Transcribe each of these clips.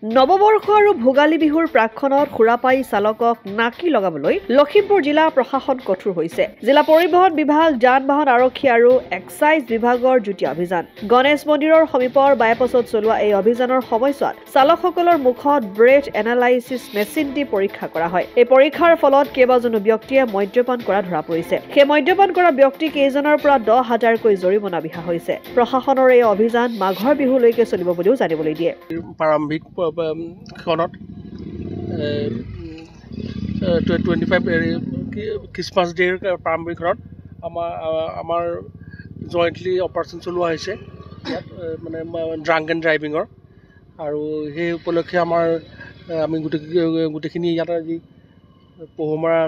নৱবৰ্ষ আৰু ভোগালী বিহুৰ প্ৰাক্ষণত খুৰাপাই চালকক নাকি লগাবলৈ লখিমপুৰ জিলা প্ৰশাসন কঠোৰ হৈছে। জিলা পৰিবহণ বিভাগ, যান-বাহন আৰক্ষী আৰু এক্সাইজ বিভাগৰ যুটীয়া অভিযান। গণেশ মন্দিৰৰ সমীপৰ বাইপাছত চলোৱা এই অভিযানৰ সময়ছোৱাত চালকসকলৰ মুখত ব্ৰেথ এনালাইচিছ মেচিনটি পৰীক্ষা কৰা হয়। এই পৰীক্ষাৰ ফলত কেইবাজনো ব্যক্তিয়ে মদ্যপান কৰা ধৰা পৰিছে। সেই মদ্যপান কৰা ব্যক্তি কেইজনৰ পৰা 10,000কৈ জৰিমনা বিহা হৈছে। প্ৰশাসনৰ এই অভিযান মাঘৰ বিহুলৈকে চলিব বুলিও জানিবলৈ দিয়ে। প্ৰাৰম্ভিক খনত 25 খ্ৰীষ্টমাছ ডেৰ প্ৰাৰম্ভিকখনত আমাৰ জইণ্টলি অপাৰেশ্যন চলোৱা হৈছে ইয়াত মানে ড্ৰাংক এণ্ড ড্ৰাইভিঙৰ, আৰু সেই উপলক্ষে আমি গোটেইখিনি ইয়াতে যি পহুমৰা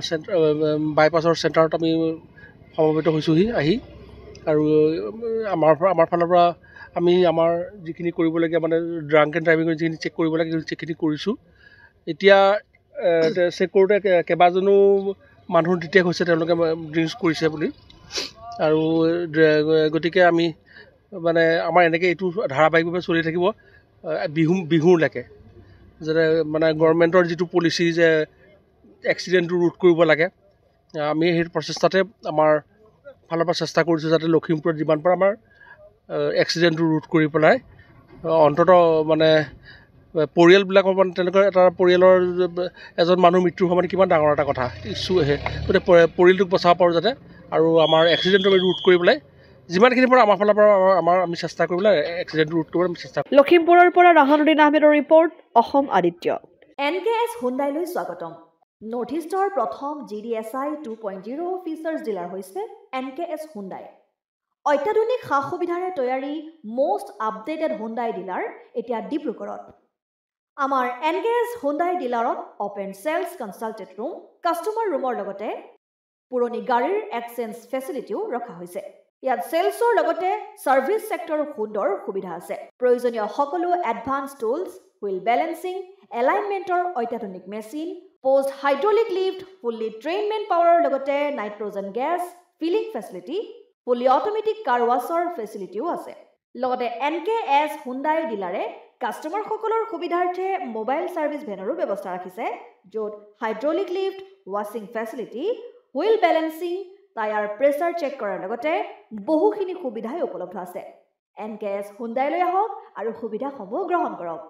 বাইপাছৰ চেণ্টাৰত আমি সমবেত হৈছোঁহি আহি, আৰু আমাৰ ফালৰ পৰা আমি আমাৰ যিখিনি কৰিবলগীয়া মানে ড্ৰাংক এণ্ড ড্ৰাইভিঙৰ যিখিনি চেক কৰিব লাগে সেইখিনি কৰিছোঁ। এতিয়া চেক কৰোঁতে কেইবাজনো মানুহৰ ডিটেক্ট হৈছে তেওঁলোকে ড্ৰিংকছ কৰিছে বুলি, আৰু গতিকে আমি মানে আমাৰ এনেকৈ এইটো ধাৰাবাহিকভাৱে চলি থাকিব বিহুলৈকে, যাতে মানে গভৰ্ণমেণ্টৰ যিটো পলিচি যে এক্সিডেণ্টটো ৰোধ কৰিব লাগে, আমি সেই প্ৰচেষ্টাতে আমাৰ ফালৰ পৰা চেষ্টা কৰিছোঁ যাতে লখিমপুৰত যিমান পাৰে আমাৰ এক্সিডেণ্টটো ৰোধ কৰি পেলাই অন্ততঃ মানে পৰিয়ালবিলাকৰ মানে তেনেকুৱা এটা পৰিয়ালৰ এজন মানুহ মৃত্যুৰ সময়ত কিমান ডাঙৰ এটা কথা ইছ্যু আহে, গতিকে পৰিয়ালটোক বচাব পাৰোঁ যাতে, আৰু আমাৰ এক্সিডেণ্টটো আমি ৰোধ কৰি পেলাই যিমানখিনি পৰা আমাৰ ফালৰ পৰা আমি চেষ্টা কৰি পেলাই এক্সিডেণ্টটো ৰোধ কৰিবলৈ আমি চেষ্টা কৰিম। লখিমপুৰৰ পৰা ৰাহানুদ্দিন আহমেদৰ ৰিপৰ্ট, অসম আদিত্য। NKS হুণ্ডাইলৈ স্বাগতম। নৰ্থ ইষ্টৰ প্ৰথম GDSI 2.0 ফিচাৰ্ছ ডিলাৰ হৈছে NKS হুণ্ডাই। অত্যাধুনিক সা সুবিধাৰে তৈয়াৰী মষ্ট আপডেটেড হুণ্ডাই ডিলাৰ এতিয়া ডিব্ৰুগড়ত। আমাৰ NKS হুণ্ডাই ডিলাৰত open sales consulted room, customer ৰুমৰ লগতে পুৰণি গাড়ীৰ এক্সচেঞ্জ ফেচিলিটিও ৰখা হৈছে। ইয়াত চেলছৰ লগতে ছাৰ্ভিচ ছেক্টৰৰ সুন্দৰ সুবিধা আছে। প্ৰয়োজনীয় সকলো এডভান্স টুলছ, হুইল বেলেন্সিং, এলাইনমেণ্টৰ অত্যাধুনিক machine, post hydraulic lift, fully trained men পাৱাৰৰ লগতে nitrogen gas filling facility, fully automatic car ৱাছৰ ফেচিলিটিও আছে। লগতে NKS হুণ্ডাই ডিলাৰে কাষ্টমাৰসকলৰ সুবিধাৰ্থে মোবাইল ছাৰ্ভিচ ভেনৰো ব্যৱস্থা ৰাখিছে, য'ত হাইড্ৰলিক লিফ্ট, ৱাছিং facility, wheel balancing, tyre pressure check কৰাৰ লগতে বহুখিনি সুবিধাই উপলব্ধ আছে। NKS হুণ্ডাইলৈ আহক আৰু সুবিধাসমূহ গ্ৰহণ কৰক।